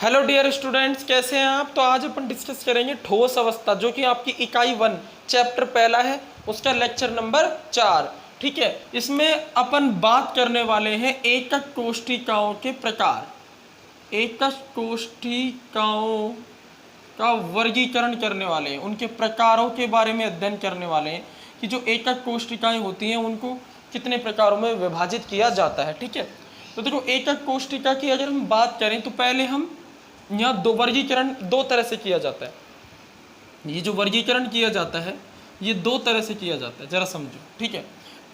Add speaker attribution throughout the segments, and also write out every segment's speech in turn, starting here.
Speaker 1: Hello dear students, कैसे हैं आप। तो आज अपन डिस्कस करेंगे ठोस अवस्था, जो कि आपकी इकाई 1 चैप्टर पहला है, उसका लेक्चर नंबर 4। ठीक है, इसमें अपन बात करने वाले हैं एकक कोष्ठिकाओं के प्रकार, एकक कोष्ठिकाओं का वर्गीकरण करने वाले हैं, उनके प्रकारों के बारे में अध्ययन करने वाले हैं कि जो एकक कोष्ठिकाएं होती हैं उनको कितने प्रकारों में विभाजित किया जाता है। ठीक है, तो देखो एकक कोष्ठिका की अगर हम बात करें तो पहले हम यहाँ दो वर्गीकरण दो तरह से किया जाता है। ये जो वर्गीकरण किया जाता है ये दो तरह से किया जाता है, जरा समझो। ठीक है,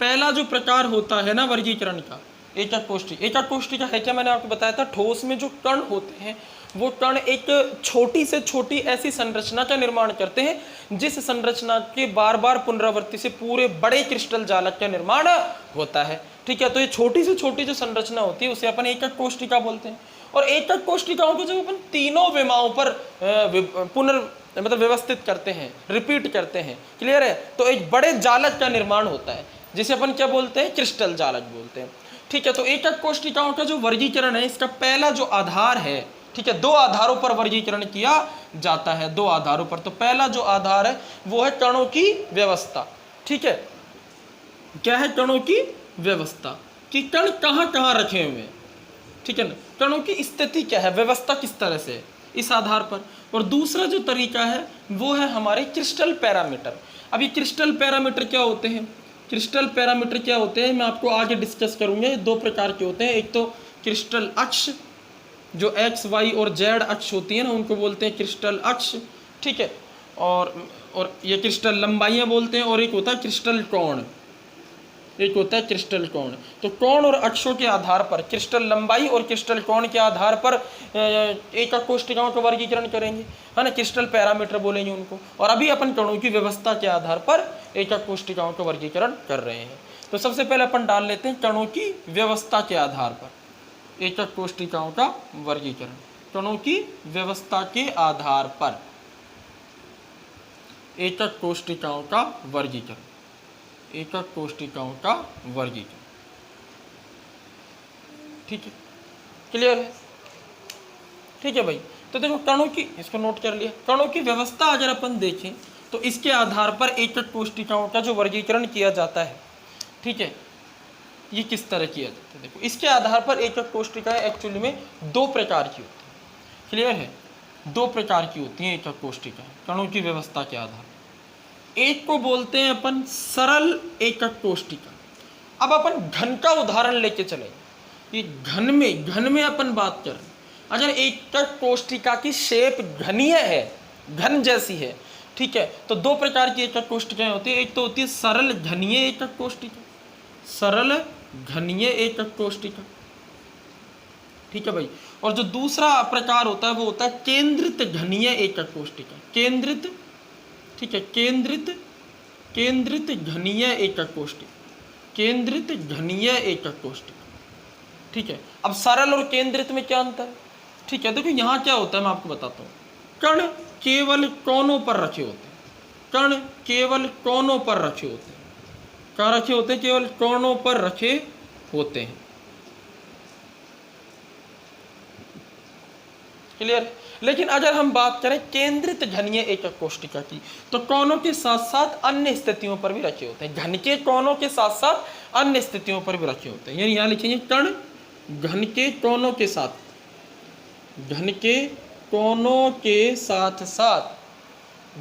Speaker 1: पहला जो प्रकार होता है ना वर्गीकरण का, एकक कोष्ठिका। एकक कोष्ठिका है क्या, मैंने आपको बताया था, ठोस में जो कण होते हैं वो कण एक छोटी से छोटी ऐसी संरचना का निर्माण करते हैं जिस संरचना के बार बार पुनरावृत्ति से पूरे बड़े क्रिस्टल जालक का निर्माण होता है। ठीक है, तो ये छोटी से छोटी जो संरचना होती है उसे अपन एकक कोष्ठिका बोलते हैं। और एकक कोष्ठिकाओं को जब अपन तीनों विमाओं पर व्यवस्थित करते हैं, रिपीट करते हैं, क्लियर है, तो एक बड़े जालक का निर्माण होता है जिसे अपन क्या बोलते हैं, क्रिस्टल जालक बोलते हैं। ठीक है, तो एकक कोष्ठिकाओं का जो वर्गीकरण है, इसका पहला जो आधार है, ठीक है, दो आधारों पर वर्गीकरण किया जाता है, दो आधारों पर। तो पहला जो आधार है वो है कणों की व्यवस्था। ठीक है, क्या है, कणों की व्यवस्था, कि कण कहाँ कहाँ रखे हुए हैं। ठीक है ना, कणों की स्थिति क्या है, व्यवस्था किस तरह से है, इस आधार पर। और दूसरा जो तरीका है वो है हमारे क्रिस्टल पैरामीटर। अब ये क्रिस्टल पैरामीटर क्या होते हैं, क्रिस्टल पैरामीटर क्या होते हैं मैं आपको आगे डिस्कस करूंगा। ये दो प्रकार के होते हैं, एक तो क्रिस्टल अक्ष, जो एक्स वाई और जेड अक्ष होती है ना, उनको बोलते हैं क्रिस्टल अक्ष। ठीक है, और ये क्रिस्टल लंबाइयाँ बोलते हैं, और एक होता है क्रिस्टल कोण, एक होता है क्रिस्टल कोण। तो कोण और अक्षों के आधार पर, क्रिस्टल लंबाई और क्रिस्टल कोण के आधार पर एकक कोष्ठिकाओं का वर्गीकरण करेंगे, है ना, क्रिस्टल पैरामीटर बोलेंगे उनको। और अभी अपन कणों की व्यवस्था के आधार पर एकक कोष्ठिकाओं का वर्गीकरण कर रहे हैं। तो सबसे पहले अपन डाल लेते हैं कणों की व्यवस्था के आधार पर एकक कोष्ठिकाओं का वर्गीकरण। कणों की व्यवस्था के आधार पर एकक कोष्ठिकाओं का वर्गीकरण, एकक कोष्ठिकाओं का वर्गीकरण। ठीक है, क्लियर है। ठीक है भाई, तो देखो कणों की, इसको नोट कर लिया, कणों की व्यवस्था अगर अपन देखें तो इसके आधार पर एकक कोष्ठिकाओं का जो वर्गीकरण किया जाता है, ठीक है, ये किस तरह किया जाता है। देखो इसके आधार पर एकक कोष्ठिकाएं एक्चुअली में दो प्रकार की होती है, क्लियर है, दो प्रकार की होती हैं एकक कोष्ठिकाएं कणों की व्यवस्था के आधार। एक को बोलते हैं अपन सरल एकक कोष्ठिका। अब अपन घन का उदाहरण लेके चले, ये घन में अपन बात करें, अगर एकक कोष्ठिका की शेप घनीय है, घन जैसी है, ठीक है, तो दो प्रकार की एकक कोष्ठिकाएं होती है। एक तो होती है सरल घनीय एकक कोष्ठिका, सरल घनीय एकक कोष्ठिका। ठीक है भाई, और जो दूसरा प्रकार होता है वो होता है केंद्रित घनीय एकक कोष्ठिका, केंद्रित, ठीक है, केंद्रित घनीय एकक कोष्ठिका, केंद्रित घनीय एकक कोष्ठिका। ठीक है, अब सरल और केंद्रित में क्या अंतर है। ठीक है, देखो यहाँ क्या होता है मैं आपको बताता हूँ। कण केवल कोनों पर रखे होते हैं, कण केवल कोनों पर रखे होते हैं, कहाँ रखे होते हैं, केवल कोनों पर रखे होते हैं। क्लियर। लेकिन अगर हम बात करें केंद्रित घनीय एकक कोष्ठिका की, तो कोनों के साथ साथ अन्य स्थितियों पर भी रखे होते हैं, घन के कोनों के साथ साथ अन्य स्थितियों पर भी रखे होते हैं। यानी यहाँ लिखेंगे कण घन के कोनों के साथ, घन के कोनों के साथ साथ,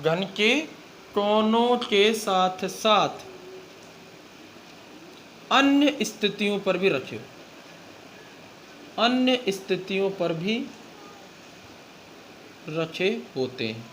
Speaker 1: घन के कोनों के साथ साथ अन्य स्थितियों पर भी रखे, अन्य स्थितियों पर भी रखे होते हैं।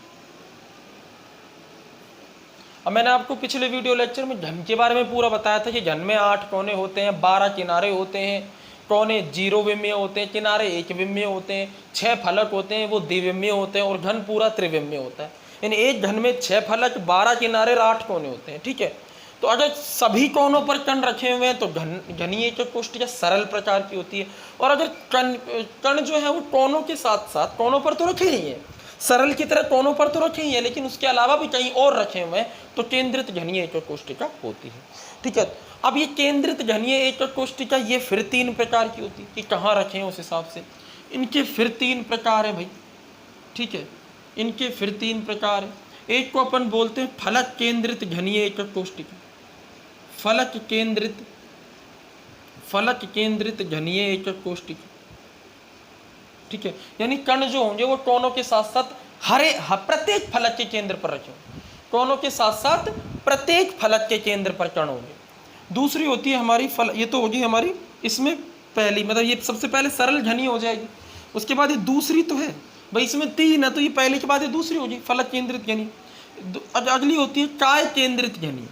Speaker 1: अब मैंने आपको पिछले वीडियो लेक्चर में घन के बारे में पूरा बताया था कि घन में 8 कोने होते हैं, 12 किनारे होते हैं, कोने 0 विमीय होते हैं, किनारे 1 विमीय होते हैं, 6 फलक होते हैं वो द्विविमीय होते हैं, और घन पूरा त्रिविमीय होता है। यानी एक घन में 6 फलक, 12 किनारे और 8 कोने होते हैं। ठीक है, तो अगर सभी कोनों पर कण रखे हुए हैं तो घनीय एकक कोष्ठिका सरल प्रकार की होती है। और अगर कण जो है वो कोनों के साथ साथ, कोनों पर तो रखे ही हैं, सरल की तरह कोनों पर तो रखे ही हैं, लेकिन उसके अलावा भी कहीं और रखे हुए हैं, तो केंद्रित घनीय एकक कोष्ठिका होती है। ठीक है, अब ये केंद्रित घनीय एकक कोष्ठिका ये फिर 3 प्रकार की होती है कि कहाँ रखें उस हिसाब से। इनके फिर 3 प्रकार है भाई, ठीक है, इनके फिर 3 प्रकार है। एक को अपन बोलते हैं फलक केंद्रित घनीय एकक कोष्टिका, फलक केंद्रित घनीय एकक कोष्टिका, ठीक है, यानी कण जो होंगे वो कोनों के साथ साथ प्रत्येक फलक के केंद्र पर रखे होंगे, कोनों के साथ साथ प्रत्येक फलक के केंद्र पर कण होंगे। दूसरी होती है हमारी ये तो होगी हमारी इसमें पहली, मतलब ये सबसे पहले सरल घनी हो जाएगी, उसके बाद ये दूसरी तो है भाई, इसमें 3 है तो ये पहले के बाद ये दूसरी होगी फलक केंद्रित घनी। अगली होती है काय केंद्रित घनी,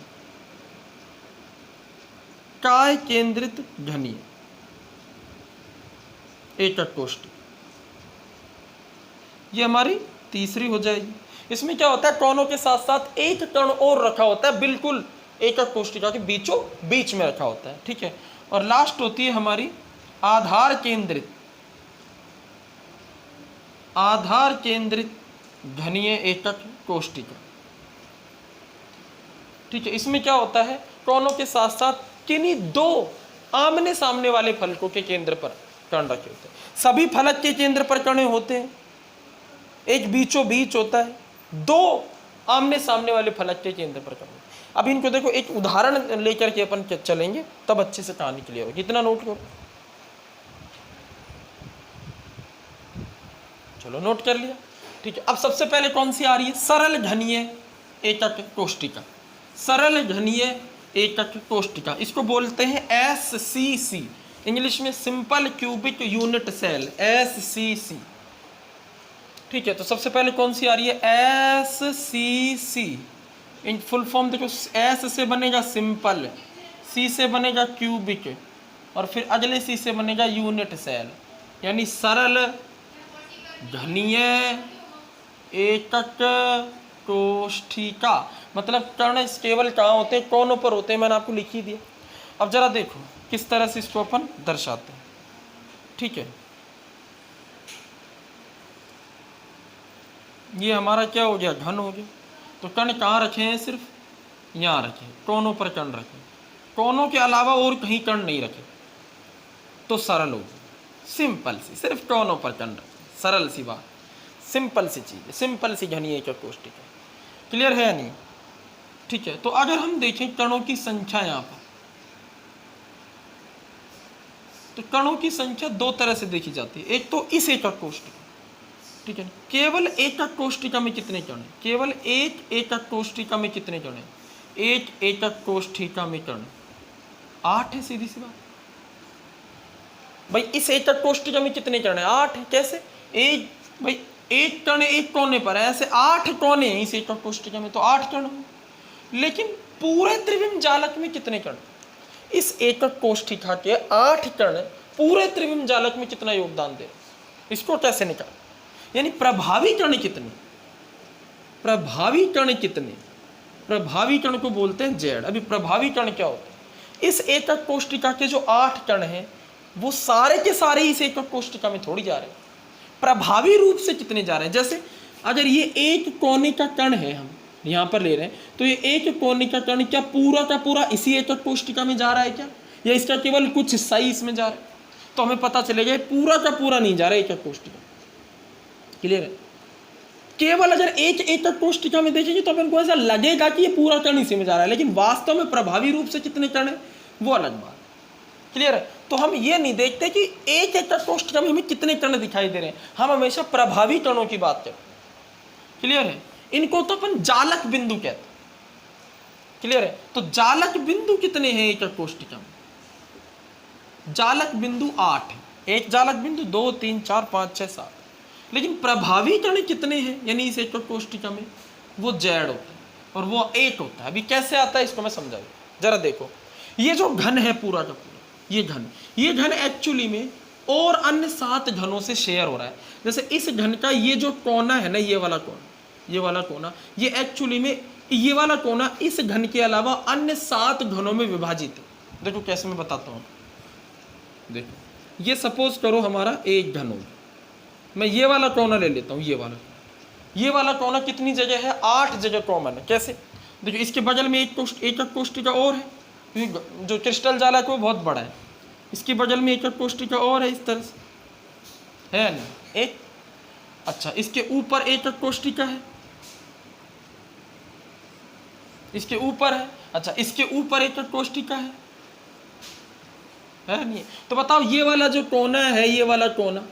Speaker 1: काय केंद्रित घनी एकक कोष्टिका, ये हमारी तीसरी हो जाएगी। इसमें क्या होता है, कोनों के साथ साथ एक कण और रखा होता है, बिल्कुल एकक कोष्टिका के बीचों बीच में रखा होता है, ठीक है। और लास्ट होती है हमारी आधार केंद्रित घनीय एकक कोष्टिका, ठीक है। इसमें क्या होता है, कोनों के साथ साथ किन्हीं 2 आमने सामने वाले फलकों के केंद्र पर कण रखे होते हैं। सभी फलक के केंद्र पर कण होते हैं, एक बीचों बीच होता है, 2 आमने सामने वाले फलक के केंद्र पर कण। अब इनको देखो, एक उदाहरण लेकर के अपन चलेंगे तब अच्छे से कहानी क्लियर होगी। इतना नोट करो, चलो नोट कर लिया, ठीक है। अब सबसे पहले कौन सी आ रही है, सरल घनीय एकक कोष्टिका, सरल घनीय एकक कोष्टिका, इसको बोलते हैं SCC, इंग्लिश में simple cubic unit cell, SCC, ठीक है। तो सबसे पहले कौन सी आ रही है, SCC, इन फुल फॉर्म देखो, S से बनेगा सिंपल, C से बनेगा क्यूबिक, और फिर अगले C से बनेगा यूनिट सेल, यानी सरल घनीय एकक कोष्ठिका। मतलब कर्ण स्टेबल कहाँ होते हैं, कोनों पर होते हैं, मैंने आपको लिख ही दिया। अब जरा देखो किस तरह से इसको अपन दर्शाते हैं, ठीक है। ये हमारा क्या हो गया, घन हो गया। तो कण कहाँ रखे हैं, सिर्फ यहाँ रखे, कोनों पर कण रखे, कोनों के अलावा और कहीं कण नहीं रखे, तो सरल हो गया, सिंपल सी, सिर्फ कोनों पर कण रखे, सरल सी बात, सिंपल सी चीज़, सिंपल सी घनीय एकक कोष्टिका। क्लियर है या नहीं, ठीक है। तो अगर हम देखें कणों की संख्या यहाँ पर, तो कणों की संख्या 2 तरह से देखी जाती है। एक तो इस एकक कोष्टिका, ठीक है, केवल एकक कोष्टिका में कितने कण हैं, केवल एक एकक कोष्टिका में कितने कण हैं, एक एकक कोष्टिका में कण 8 है, सीधी सी बात भाई। इस एकक कोष्टिका में कितने कण हैं, 8 है। कैसे, एक भाई एक कण एक कोने पर है, ऐसे 8 कोने हैं इस एकक कोष्टिका में, तो 8 कण हैं। लेकिन पूरे त्रिविम जालक में कितने कण, इस एकक कोष्टिका के 8 कण पूरे त्रिविम जालक में कितना योगदान दे, इसको कैसे निकाल, यानी प्रभावी कण कितने, प्रभावी कण कितने, प्रभावी कण को बोलते हैं जेड। अभी प्रभावी कण क्या होता है, इस एकक कोष्टिका के जो 8 कण हैं वो सारे के सारे इस एकक कोष्टिका में थोड़ी जा रहे हैं, प्रभावी रूप से कितने जा रहे हैं। जैसे अगर ये एक कोने का कण है, हम यहाँ पर ले रहे हैं, तो ये एक कोने का कण क्या पूरा का पूरा इसी एकक कोष्टिका में जा रहा है क्या, या इसका केवल कुछ हिस्सा ही इसमें जा रहा है, तो हमें पता चलेगा पूरा का पूरा नहीं जा रहा है एकक कोष्टिका। क्लियर है, केवल अगर एक एकक कोष्टिका में देखेंगे तो अपन को ऐसा लगेगा कि ये पूरा कण इसी में जा रहा है, लेकिन वास्तव में प्रभावी रूप से कितने कण है वो अलग बात। क्लियर है, तो हम ये नहीं देखते कि एक एकक कोष्टिका में हमें कितने कण दिखाई दे रहे हैं, हम हमेशा प्रभावी कणों की बात करते हैं। क्लियर है, इनको तो अपन जालक बिंदु कहते हैं। क्लियर है, तो जालक बिंदु कितने हैं एकक कोष्टिका में, जालक बिंदु 8 है, एक जालक बिंदु 2 3 4 5 6 7, लेकिन प्रभावी कण कितने हैं, यानी इस एकक कोष्टिका में वो जेड होता है और वो 8 होता है। अभी कैसे आता है इसको मैं समझाऊँ, जरा देखो, ये जो घन है पूरा का पूरा, ये घन एक्चुअली में और अन्य 7 घनों से शेयर हो रहा है। जैसे इस घन का ये जो कोना है ना, ये वाला कोना, ये एक्चुअली में ये वाला कोना इस घन के अलावा अन्य 7 घनों में विभाजित है। देखो कैसे मैं बताता हूँ, देखो ये सपोज करो हमारा एक घन हो, मैं ये वाला कोना ले लेता हूँ, ये वाला कोना कितनी जगह है, 8 जगह कॉमन है। कैसे, देखो इसके बगल में एकक कोष्टिका और है, जो क्रिस्टल जालक है वो बहुत बड़ा है, इसके बगल में एकक कोष्टिका और है इस तरह से, है नहीं एक। अच्छा, इसके ऊपर एकक कोष्ठिका है, इसके ऊपर है। अच्छा, इसके ऊपर एकक कोष्ठिका है नहीं। तो बताओ ये वाला जो कोना है, ये वाला कोना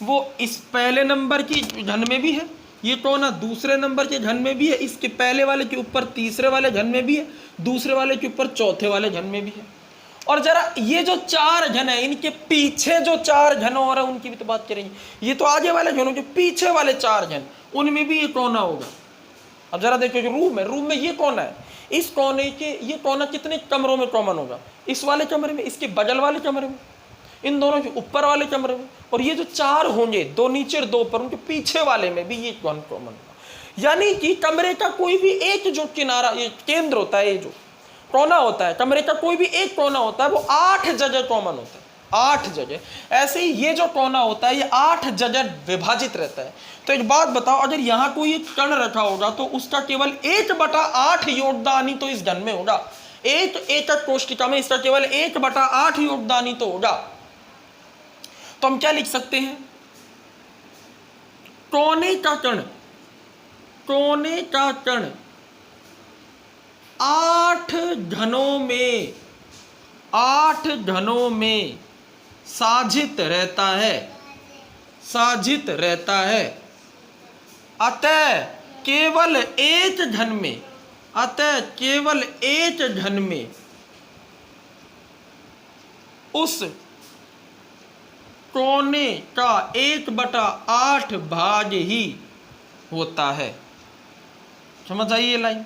Speaker 1: वो इस पहले नंबर की घन में भी है, ये कोना दूसरे नंबर के घन में भी है, इसके पहले वाले के ऊपर तीसरे वाले घन में भी है, दूसरे वाले के ऊपर चौथे वाले घन में भी है। और जरा ये जो चार घन है, इनके पीछे जो चार घन हो रहा है उनकी भी तो बात करेंगे। ये तो आगे वाले घनों के पीछे वाले चार घन, उनमें भी ये कोना होगा। अब जरा देखो जो रूम में ये कोना है, इस कोने के ये कोना कितने कमरों में कॉमन होगा? इस वाले कमरे में, इसके बगल वाले कमरे में, इन दोनों के ऊपर वाले कमरे में, और ये जो चार होंगे, दो नीचे और दो ऊपर, उनके पीछे वाले में भी ये कॉमन होगा। यानी कि कमरे का कोई भी एक जो किनारा, ये केंद्र होता है, ये जो कोना होता है, कमरे का कोई भी एक कोना होता है, वो 8 जगह कॉमन होता है, 8 जगह। ऐसे ही ये जो कोना होता है, ये 8 जगह विभाजित रहता है। तो एक बात बताओ, अगर यहाँ कोई एक कण रखा होगा तो उसका केवल 1/8 योगदान ही तो इस घन में होगा। एक एकक कोष्ठिका में इसका केवल 1/8 योगदान ही तो होगा। तो हम क्या लिख सकते हैं? कोने का कण, कोने का कण 8 घनों में, 8 घनों में साझित रहता है, साझित रहता है। अतः केवल एक घन में, अतः केवल एक घन में उस कोने का 1/8 भाग ही होता है। समझ आई ये लाइन?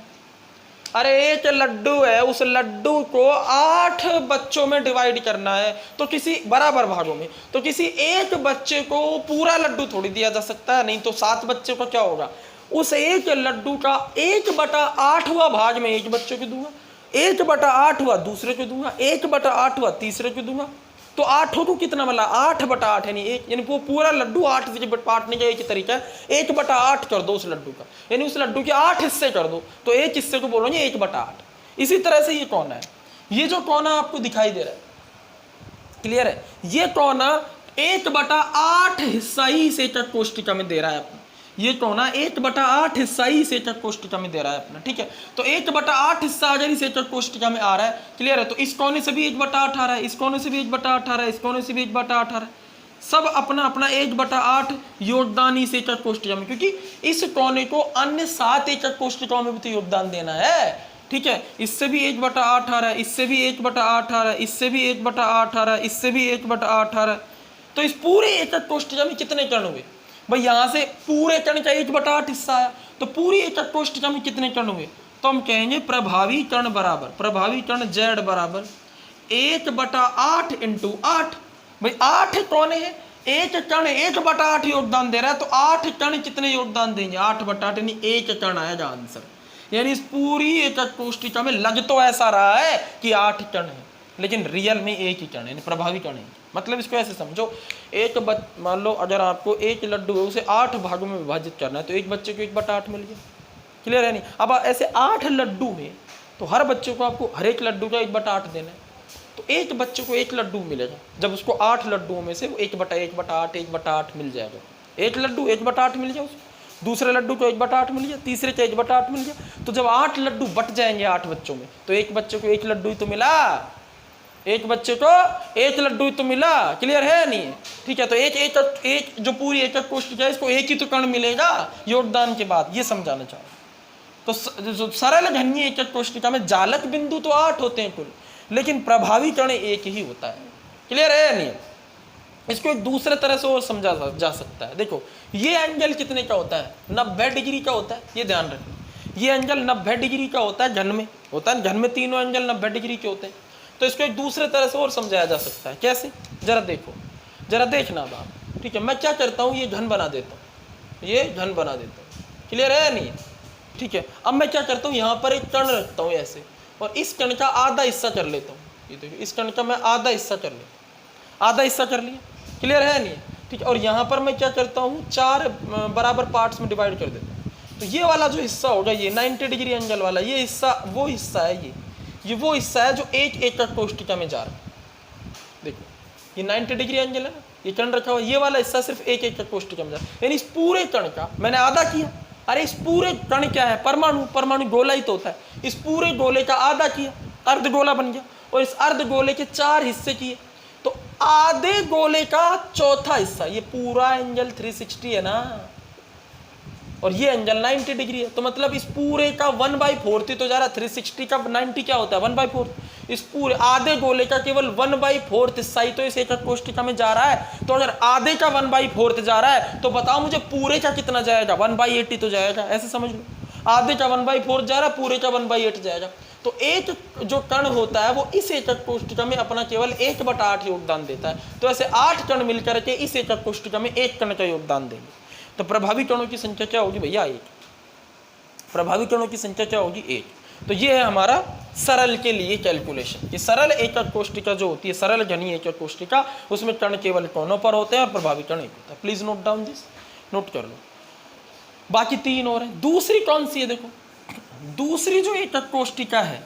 Speaker 1: अरे एक लड्डू है, उस लड्डू को 8 बच्चों में डिवाइड करना है, तो किसी बराबर भागों में, तो किसी एक बच्चे को पूरा लड्डू थोड़ी दिया जा सकता है, नहीं तो 7 बच्चे को क्या होगा? उस एक लड्डू का 1/8वां भाग में एक बच्चे को दूंगा, 1/8वां दूसरे को दूंगा, 1/8वां तीसरे को दूंगा। तो 8 को कितना मिला? 8/8 यानी एक, यानी वो पूरा लड्डू 8 से बांटने का एक तरीका है, 1/8 कर दो उस लड्डू का, यानी उस लड्डू के 8 हिस्से कर दो, तो एक हिस्से को बोलोगे 1/8। इसी तरह से ये कोना है, ये जो कोना आपको दिखाई दे रहा है, क्लियर है? ये कोना 1/8 हिस्सा ही इस एकक कोष्ठिका में दे रहा है अपना, ये कोना 1/8 हिस्सा ही इस एकक कोष्ठिका में दे रहा है अपना, ठीक है? तो 1/8 हिस्सा अगर इस एकक कोष्ठिका में आ रहा है, क्लियर है? तो इस कोने से भी 1/8 आ रहा है, इस कोने से भी 1/8 आ रहा है, इस कोने से भी 1/8 आ रहा है, सब अपना अपना 1/8 योगदान इस एकक कोष्ठिका में, क्योंकि इस कोने को अन्य 7 एकक कोष्ठिकाओं में भी तो योगदान देना है, ठीक है? इससे भी 1/8 आ रहा है, इससे भी 1/8 आ रहा है, इससे भी 1/8 आ रहा है, इससे भी 1/8 आ रहा है। तो इस पूरे एकक कोष्ठिका में कितने कण हुए भाई? यहां से पूरे कण का 1/8 हिस्सा आया, तो पूरी एकक कोष्ठिका में कितने कण हुए? तो हम कहेंगे प्रभावी कण बराबर, प्रभावी कण Z बराबर 1/8 × 8। भाई 8 कोने हैं, एक कण 1/8 योगदान दे रहा है, तो 8 कण कितने योगदान देंगे? 8/8 यानी एक कण आएगा आंसर। यानी इस पूरी एकक कोष्ठिका में लग तो ऐसा रहा है कि 8 कण है, लेकिन रियल में एक ही कण है, प्रभावी कण है। मतलब इसको ऐसे समझो, मान लो अगर आपको एक लड्डू है, उसे 8 भागों में विभाजित करना है, तो एक बच्चे को 1/8 मिल गया, क्लियर है नहीं? अब ऐसे 8 लड्डू में, तो हर बच्चे को आपको हर एक लड्डू का 1/8 देना है, तो एक बच्चे को एक लड्डू मिलेगा, जब उसको 8 लड्डुओं में से 1/8 मिल जाएगा। एक लड्डू 1/8 मिल जाए उसको, दूसरे लड्डू को 1/8 मिल गया, तीसरे को 1/8 मिल गया। तो जब 8 लड्डू बट जाएंगे 8 बच्चों में, तो एक बच्चे को एक लड्डू ही तो मिला, एक बच्चे को एक लड्डू ही तो मिला, क्लियर है नहीं? ठीक है, तो एक जो पूरी एकक कोष्ठिका है, इसको एक ही तो कण मिलेगा योगदान के बाद, ये समझाना चाह रहा हूं। तो सरल घनीय एकक कोष्ठिका में जालक बिंदु तो 8 होते हैं कुल, लेकिन प्रभावी कण एक ही होता है, क्लियर है नहीं? इसको एक दूसरे तरह से और समझा जा सकता है। देखो ये एंगल कितने का होता है? 90 डिग्री का होता है, ये ध्यान रखना। ये एंगल 90 डिग्री का होता है, घन में होता है, घन में तीनों एंगल 90 डिग्री के होते हैं। तो इसको एक दूसरे तरह से और समझाया जा सकता है। कैसे? जरा देखो, जरा देखना बात, ठीक है? मैं क्या करता हूँ, ये घन बना देता हूँ, ये घन बना देता हूँ, क्लियर है नहीं? ठीक है, अब मैं क्या करता हूँ, यहाँ पर एक कण रखता हूँ ऐसे, और इस कण का आधा हिस्सा कर लेता हूँ। ये देखो, इस कण का मैं आधा हिस्सा कर लेता हूँ, आधा हिस्सा कर लिया, क्लियर है नहीं? ठीक है, और यहाँ पर मैं क्या करता हूँ, 4 बराबर पार्ट्स में डिवाइड कर देता हूँ। तो ये वाला जो हिस्सा होगा, ये 90 डिग्री एंगल वाला, ये हिस्सा वो हिस्सा है, ये वो हिस्सा है जो एक एकक कोष्ठिका में जा रहा है। देखो ये 90 डिग्री एंगल है ना, ये कण रखा हुआ, ये वाला हिस्सा सिर्फ एक एक कोष्ठिका में जा, यानी इस पूरे कण का मैंने आधा किया। अरे इस पूरे कण क्या है, परमाणु, परमाणु गोला ही तो होता है, इस पूरे गोले का आधा किया, अर्धगोला बन गया। और इस अर्धगोले के 4 हिस्से किए, तो आधे गोले का चौथा हिस्सा, ये पूरा एंगल 360 है ना, और ये एंगल 90 डिग्री है। तो मतलब इस पूरे का 1/4 तो जा रहा है, 360 का 90 क्या होता है 1/4। इस पूरे आधे गोले का केवल 1/4 हिस्सा ही तो इस एकक कोष्ठिका में जा रहा है। तो अगर आधे का 1/4 जा रहा है तो बताओ मुझे पूरे का कितना जाएगा, 1/80 तो जाएगा, ऐसे समझ लो। आधे का 1/4 जा रहा है, पूरे का 1/8 जाएगा। तो एक जो कण होता है वो इस एकक कोष्ठिका में अपना केवल 1/8 योगदान देता है। तो ऐसे 8 कण मिलकर के इस एकक कोष्ठिका में 1 कण का योगदान देंगे। तो प्रभावी कणों की संख्या क्या होगी भैया, 1। प्रभावी कणों की संख्या क्या होगी, 1। तो ये है हमारा सरल के लिए कैलकुलेशन कि सरल एकक कोष्ठिका जो होती है, सरल घनीय एकक कोष्ठिका, उसमें कण केवल कोनों पर होते हैं और प्रभावी कण एक होता है। Please note down this, note कर लो। बाकी 3 और है। दूसरी कौन सी है, देखो दूसरी जो एकक कोष्ठिका है,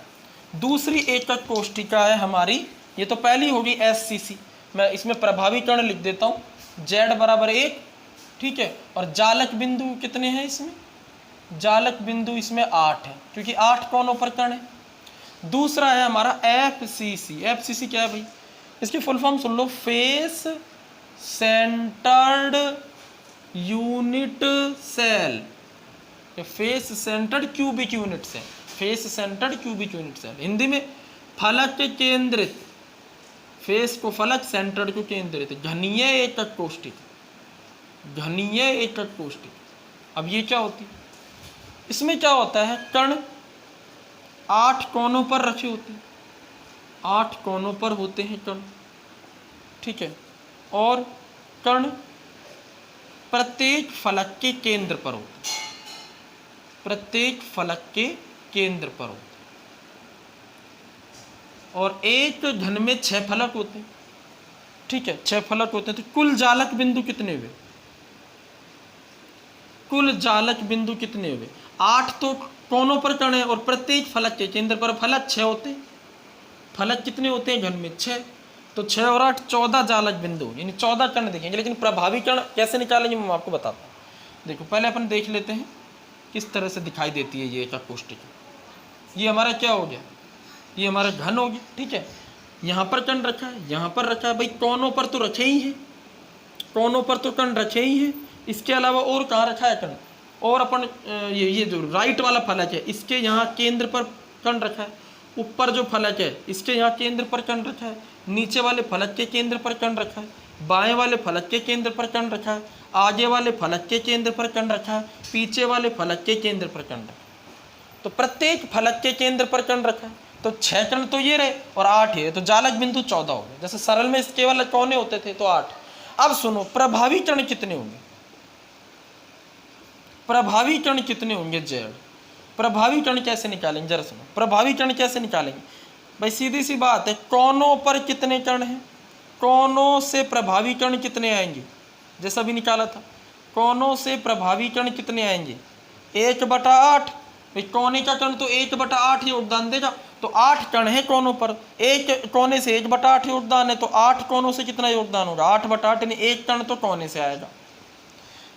Speaker 1: दूसरी एकक कोष्ठिका है हमारी, ये तो पहली होगी SCC। मैं इसमें प्रभावी कण लिख देता हूँ, Z = 1, ठीक है। और जालक बिंदु कितने हैं इसमें, जालक बिंदु इसमें 8 है, क्योंकि 8 कोनों पर कण है। दूसरा है हमारा FCC। FCC क्या है भाई, इसकी फुल फॉर्म सुन लो, face centred unit cell, face centred cubic unit cell, face centred cubic unit cell. Hindi में फलक केंद्रित, फेस को फलक, सेंटर्ड को केंद्रित, घनीय एकक कोष्ठिका, घनीय एकक कोष्ठिका। अब ये क्या होती है, इसमें क्या होता है, कण 8 कोनों पर रखे होते हैं, 8 कोनों पर होते हैं कण, ठीक है। और कण प्रत्येक फलक के केंद्र पर होते हैं, प्रत्येक फलक के केंद्र पर होते हैं। और एक घन में 6 फलक होते हैं, ठीक है, 6 फलक होते हैं। तो कुल जालक बिंदु कितने हुए, कुल जालक बिंदु कितने हुए, 8 तो कोनों पर कण है और प्रत्येक फलक के केंद्र पर फलक 6 होते हैं। फलक कितने होते हैं घन में, 6। तो 6 और 8 14 जालक बिंदु, यानी 14 कण दिखेंगे। लेकिन प्रभावी कण कैसे निकालेंगे मैं आपको बताता हूँ। देखो पहले अपन देख लेते हैं किस तरह से दिखाई देती है ये एकक कोष्ठिका। ये हमारा क्या हो गया, ये हमारा घन हो गया, ठीक है। यहाँ पर कण रखा है, यहाँ पर रखा है, भाई कोनों पर तो रखे ही हैं, कोनों पर तो कण रखे ही हैं। इसके अलावा और कहाँ रखा है कण, और अपन ये जो राइट वाला फलक है इसके यहाँ केंद्र पर कण रखा है, ऊपर जो फलक है इसके यहाँ केंद्र पर कण रखा है, नीचे वाले फलक के केंद्र पर कण रखा है, बाएं वाले फलक के केंद्र पर कण रखा है, आगे वाले फलक के केंद्र पर कण रखा है, पीछे वाले फलक के केंद्र पर कण रखा है। तो प्रत्येक फलक के केंद्र पर कण रखा है। तो 6 कण तो ये रहे और 8 ये, तो जालक बिंदु 14 हो गए। जैसे सरल में केवल कोने होते थे तो 8। अब सुनो प्रभावी कण कितने होंगे, प्रभावी कण कितने होंगे Z। प्रभावी कण कैसे निकालेंगे, जरा सुनो, प्रभावी कण कैसे निकालेंगे भाई, सीधी सी बात है, कोनों पर कितने कण हैं, कोनों से प्रभावी कण कितने आएंगे, जैसा भी निकाला था, कोनों से प्रभावी कण कितने आएंगे, 1/8। भाई कोने का कण तो 1/8 योगदान देगा, तो 8 कण है कोनों पर, एक कोने से 1/8 योगदान है, तो 8 कोनों से कितना योगदान होगा, 8/8, यानी 1 कण तो कोने से आएगा,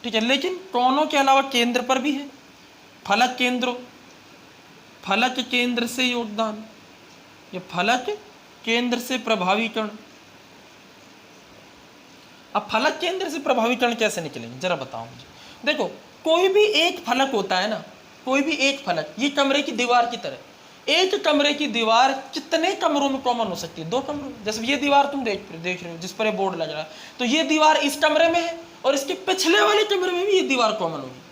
Speaker 1: ठीक है। लेकिन कोनों के अलावा केंद्र पर भी है, फलक केंद्र, फलक केंद्र से योगदान, ये फलक केंद्र से प्रभावी कण। अब फलक केंद्र से प्रभावी कण कैसे निकलेंगे जरा बताओ मुझे। देखो कोई भी एक फलक होता है ना, कोई भी एक फलक, ये कमरे की दीवार की तरह, एक कमरे की दीवार कितने कमरों में कॉमन हो सकती है, 2 कमरों में। जैसे ये दीवार तुम देख रहे हो जिस पर ये बोर्ड लग रहा है, तो ये दीवार इस कमरे में है और इसके पिछले वाले कमरे में भी ये दीवार कॉमन होगी।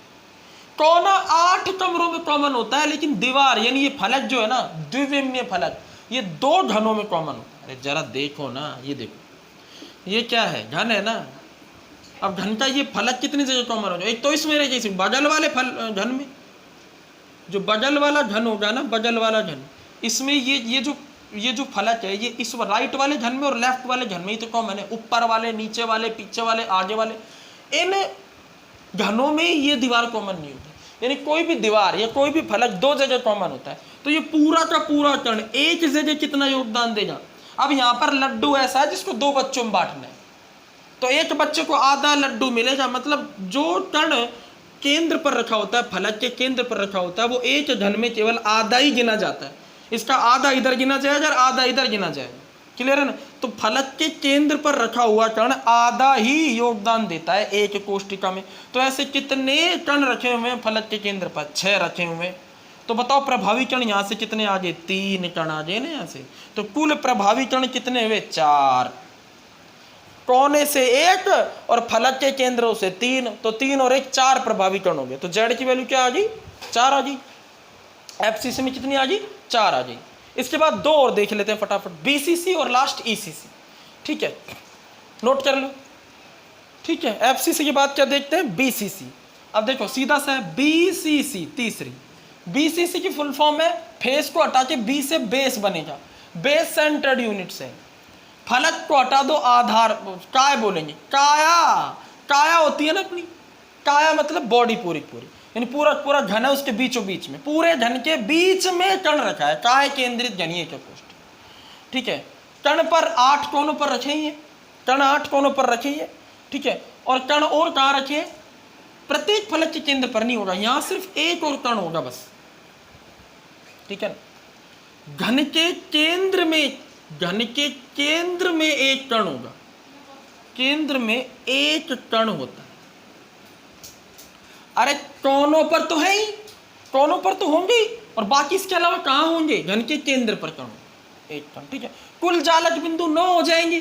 Speaker 1: कोना 8 कमरों में कॉमन होता है, लेकिन दीवार यानी ये फलक जो है ना, द्विविमीय फलक, ये 2 घनों में कॉमन होता है। अरे जरा देखो ना, ये देखो ये क्या है, घन है ना। अब घन का ये फलक कितनी जगह कॉमन हो जाए, एक तो इसमें रह जाए, बगल वाले घन में, जो बगल वाला घन होगा ना, बगल वाला घन, इसमें ये जो फलक है, ये इस राइट वाले घन में और लेफ्ट वाले घन में ही तो कॉमन है। ऊपर वाले, नीचे वाले, पीछे वाले, आगे वाले, इन घनों में ये दीवार कॉमन नहीं होती। यानी कोई भी दीवार या कोई भी फलक 2 जगह कॉमन होता है, तो ये पूरा का पूरा कण एक जगह कितना योगदान देगा। अब यहाँ पर लड्डू ऐसा है जिसको 2 बच्चों में बांटना है, तो एक बच्चे को आधा लड्डू मिलेगा, मतलब जो कण केंद्र पर रखा होता है, फलक के केंद्र पर रखा होता है, वो एक घन में केवल आधा ही गिना जाता है। इसका आधा इधर गिना जाएगा और आधा इधर गिना जाएगा। क्लियर है ना? तो फलक के केंद्र पर रखा हुआ कण आधा ही योगदान देता है एक कोष्टिका में। तो ऐसे कितने कण रखे हुए हैं फलक के केंद्र पर? 6 रखे हुए हैं। तो बताओ प्रभावी कण यहाँ से कितने आ गए? 3 कण आ गए ना यहाँ से। तो कुल प्रभावी कण कितने हुए? 4। कोने से 1 और फलक के केंद्रों से 3, तो 3 और 1 4 प्रभावी कण हो गए। तो जेड की वैल्यू क्या आ गई? 4 आ गई। एफसीसी में कितनी आ गई? 4 आ गई। इसके बाद 2 और देख लेते हैं फटाफट, बीसीसी और लास्ट ईसीसी। ठीक है, नोट कर लो। ठीक है, एफसीसी के बाद क्या देखते हैं? बीसीसी। अब देखो सीधा सा है, बीसीसी तीसरी। बीसीसी की फुल फॉर्म है, फेस को हटा के बी से बेस बनेगा, बेस सेंटर्ड यूनिट से। फलक को हटा दो, आधार काय बोलेंगे, काया। काया होती है ना अपनी, काया मतलब बॉडी पूरी पूरी, यानी पूरा पूरा घन है, उसके बीचों बीच में, पूरे घन के बीच में कण रखा है, काय केंद्रित घनीय का कोष्ठ। ठीक है, कण पर 8 कोनों पर रखे ही है, कण 8 कोनों पर रखे ही है। ठीक है, और कण और कहाँ रखे? प्रत्येक फलक के केंद्र पर नहीं होगा, यहां सिर्फ एक और कण होगा बस। ठीक है, घन के केंद्र में, घन के केंद्र में एक कण होगा, केंद्र में एक कण होता है। अरे कोनों पर तो है ही, कोनों पर तो होंगे ही, और बाकी इसके अलावा कहां होंगे? घन के केंद्र पर कण, एक कण। ठीक है, कुल जालक बिंदु 9 हो जाएंगे।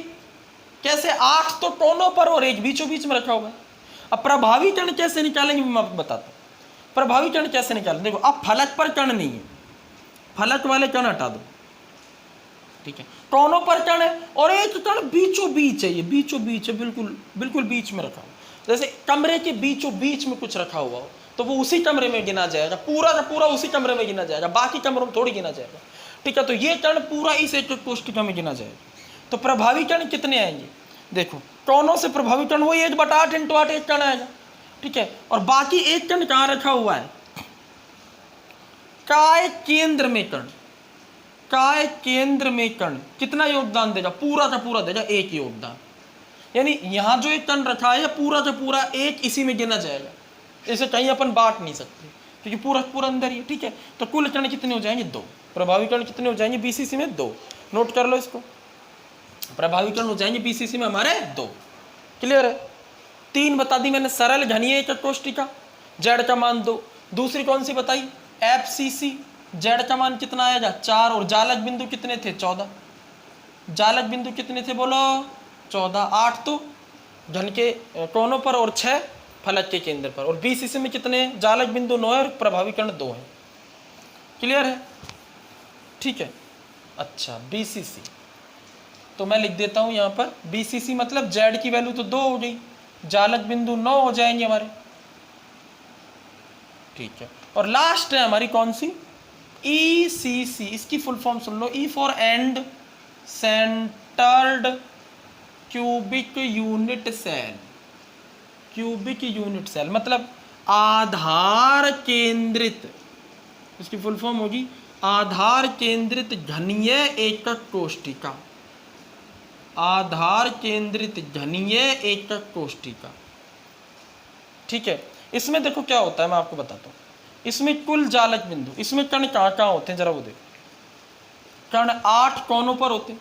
Speaker 1: कैसे? 8 तो कोनों पर और एक बीचों बीच में रखा होगा। अब प्रभावी कण कैसे निकालेंगे मैं आपको बताता हूं। प्रभावी कण कैसे निकालें? देखो, अब फलक पर कण नहीं है, फलक वाले कण हटा दो। ठीक है, कोनों पर कण है और एक कण बीचों बीच है, ये बीचों बीच है, बिल्कुल बिल्कुल बीच में रखा हो। जैसे कमरे के बीचों बीच में कुछ रखा हुआ हो, तो वो उसी कमरे में गिना जाएगा, पूरा का पूरा उसी कमरे में गिना जाएगा, बाकी कमरों में थोड़ी गिना जाएगा। ठीक है, तो ये कण पूरा इस एक कोष्ठिका में गिना जाएगा। तो प्रभावी कण कितने आएंगे? देखो, कोनों से प्रभावी कण वही 1/8 × 8 एक कण आएगा। ठीक है, और बाकी एक कण कहाँ रखा हुआ है? काय केंद्र में कण, काय केंद्र में कण कितना योगदान देगा? पूरा का पूरा देगा 1 योगदान। यानी यहां जो एक कण रखा है पूरा का पूरा 1 इसी में गिना जाएगा, इसे कहीं अपन बांट नहीं सकते क्योंकि पूरा पूरा अंदर ही है। ठीक है, तो कुल कण कितने हो जाएंगे? 2। प्रभावी कण कितने हो जाएंगे बीसीसी में? 2। नोट कर लो इसको, प्रभावी कण हो जाएंगे बीसीसी में हमारे 2। क्लियर है? 3 बता दी मैंने, सरल घनीय एकक कोष्ठिका, जेड का मान 2। दूसरी कौन सी बताई? एफसीसी, जेड का मान कितना आएगा? 4। और जालक बिंदु कितने थे? 14। जालक बिंदु कितने थे बोलो? 14। 8 तो घन के कोनों पर और 6 फलक के केंद्र पर। और बीसीसी में कितने? जालक बिंदु 9 और प्रभावी कण 2 है। क्लियर है? ठीक है, अच्छा बीसीसी तो मैं लिख देता हूं यहां पर, बीसीसी मतलब जेड की वैल्यू तो 2 हो गई, जालक बिंदु 9 हो जाएंगे हमारे। ठीक है, और लास्ट है हमारी कौन सी? ईसीसी। इसकी फुल फॉर्म सुन लो, E for end centred cubic unit cell. Cubic unit cell मतलब आधार केंद्रित, इसकी फुल फॉर्म होगी आधार केंद्रित घनीय एकक कोष्ठिका। आधार केंद्रित घनीय एकक कोष्ठिका। ठीक है, इसमें देखो क्या होता है, मैं आपको बताता हूं। इसमें कुल जालक बिंदु, इसमें कण कहां कहां होते हैं जरा वो देखो। कण 8 कोनों पर होते हैं,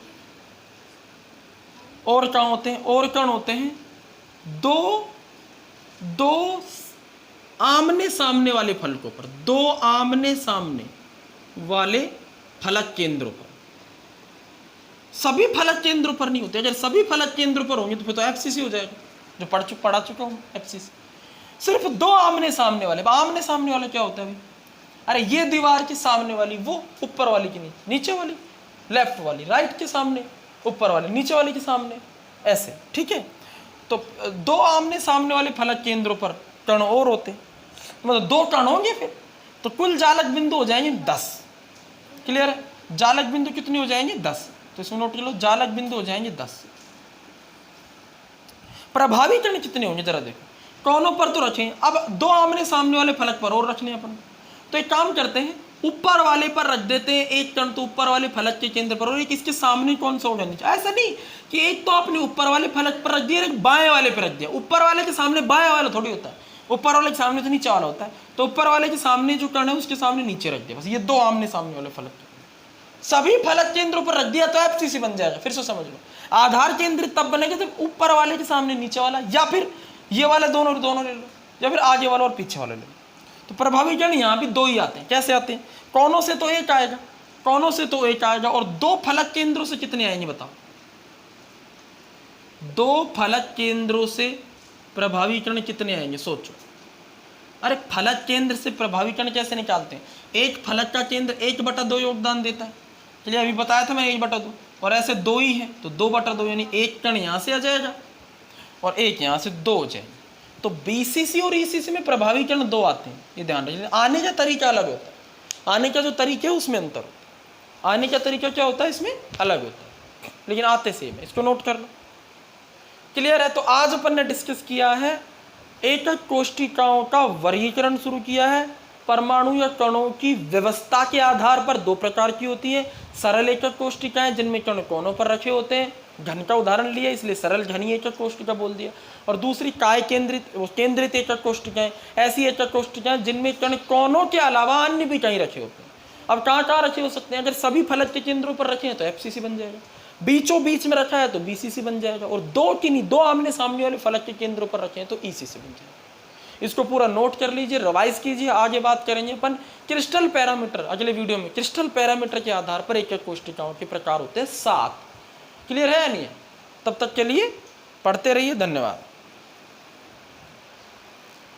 Speaker 1: और कहां होते हैं? और कण होते हैं 2 आमने सामने वाले फलकों पर, 2 आमने सामने वाले फलक केंद्रों पर। सभी फलक केंद्रों पर नहीं होते। अगर सभी फलक केंद्रों पर होंगे तो फिर तो एफसीसी हो जाएगा, जो पढ़ा चुका हूं एफसीसी। सिर्फ 2 आमने सामने वाले। आमने सामने वाले क्या होता है भाई? अरे ये दीवार के सामने वाली, वो ऊपर वाली की नीचे वाली, लेफ्ट वाली राइट के सामने, ऊपर वाली नीचे वाली के सामने, ऐसे। ठीक है, तो 2 आमने सामने वाले फलक केंद्रों पर कण और होते, मतलब 2 कण होंगे फिर, तो कुल जालक बिंदु हो जाएंगे 10। क्लियर है? जालक बिंदु कितने हो जाएंगे? 10। तो इसमें नोट कर लो, जालक बिंदु हो जाएंगे 10। प्रभावी कण कितने होंगे जरा देखो। कोनों पर तो रखें, अब 2 आमने सामने वाले फलक पर और रखने अपन। तो एक काम करते हैं, ऊपर वाले पर रख देते हैं, एक कण तो ऊपर वाले फलक के केंद्र पर और एक इसके सामने कौन सा होगा नीचे। ऐसा नहीं कि एक तो आपने ऊपर वाले फलक पर रख दिया, एक बाएं वाले पर रख दिया। ऊपर वाले के सामने बाएं वाला थोड़ी होता है, ऊपर वाले के सामने तो नीचे वाला होता है। तो ऊपर वाले के सामने जो कण है उसके सामने नीचे रख दिया, बस ये दो आमने सामने वाले फलक सभी फलक केंद्रों पर रख दिया तो एफसीसी बन जाएगा। फिर से समझ लो, आधार केंद्र तब बनेगा जब ऊपर वाले के सामने नीचे वाला, या फिर ये वाले दोनों ले लो, या फिर आगे वाला और पीछे वाला ले लो। तो प्रभावी कण यहाँ भी दो ही आते हैं। कैसे आते हैं? कोनों से तो एक आएगा, कोनों से तो एक आएगा, और दो फलक केंद्रों से कितने आएंगे बताओ? दो फलक केंद्रों से प्रभावी कण कितने आएंगे सोचो। अरे फलक केंद्र से प्रभावी कण कैसे निकालते हैं? एक फलक का केंद्र 1/2 योगदान देता है, चलिए अभी बताया था मैं 1/2, और ऐसे दो ही है तो 2/2, यानी एक कण यहाँ से आ जाएगा और एक यहाँ से 2 हो जाएगा। तो बीसीसी और ईसीसी में प्रभावी कण 2 आते हैं, ये ध्यान रखिए। आने का तरीका अलग होता है, आने का जो तरीका है उसमें अंतर होता है, आने का तरीका क्या होता है इसमें अलग होता है, लेकिन आते सेम है। इसको नोट कर लो, क्लियर है। तो आज अपन ने डिस्कस किया है एकक कोष्ठिकाओं का वर्गीकरण शुरू किया है। परमाणु या कणों की व्यवस्था के आधार पर 2 प्रकार की होती है, सरल एकक कोष्ठिकाएं जिनमें कण कोनों पर रखे होते हैं, घन का उदाहरण लिया इसलिए सरल घनी एकक कोष्ठिका बोल दिया, और दूसरी काय केंद्रित एकक कोष्ठिकाएं, ऐसी एकक कोष्ठिकाएं जिनमें कण कोनों के अलावा अन्य भी कहीं रखे होते हैं। अब कहाँ कहाँ रखे हो सकते हैं? अगर सभी फलक के केंद्रों पर रखे हैं तो एफसीसी बन जाएगा, बीचों बीच में रखा है तो बीसीसी बन जाएगा, और दो आमने सामने वाले फलक के केंद्रों पर रखे हैं तो ईसीसी बन जाएगा। इसको पूरा नोट कर लीजिए, रिवाइज कीजिए। आगे बात करेंगे अपन क्रिस्टल पैरामीटर अगले वीडियो में। क्रिस्टल पैरामीटर के आधार पर एकक कोष्ठिकाओं के प्रकार होते हैं 7। क्लियर है या नहीं है? तब तक के लिए पढ़ते रहिए, धन्यवाद।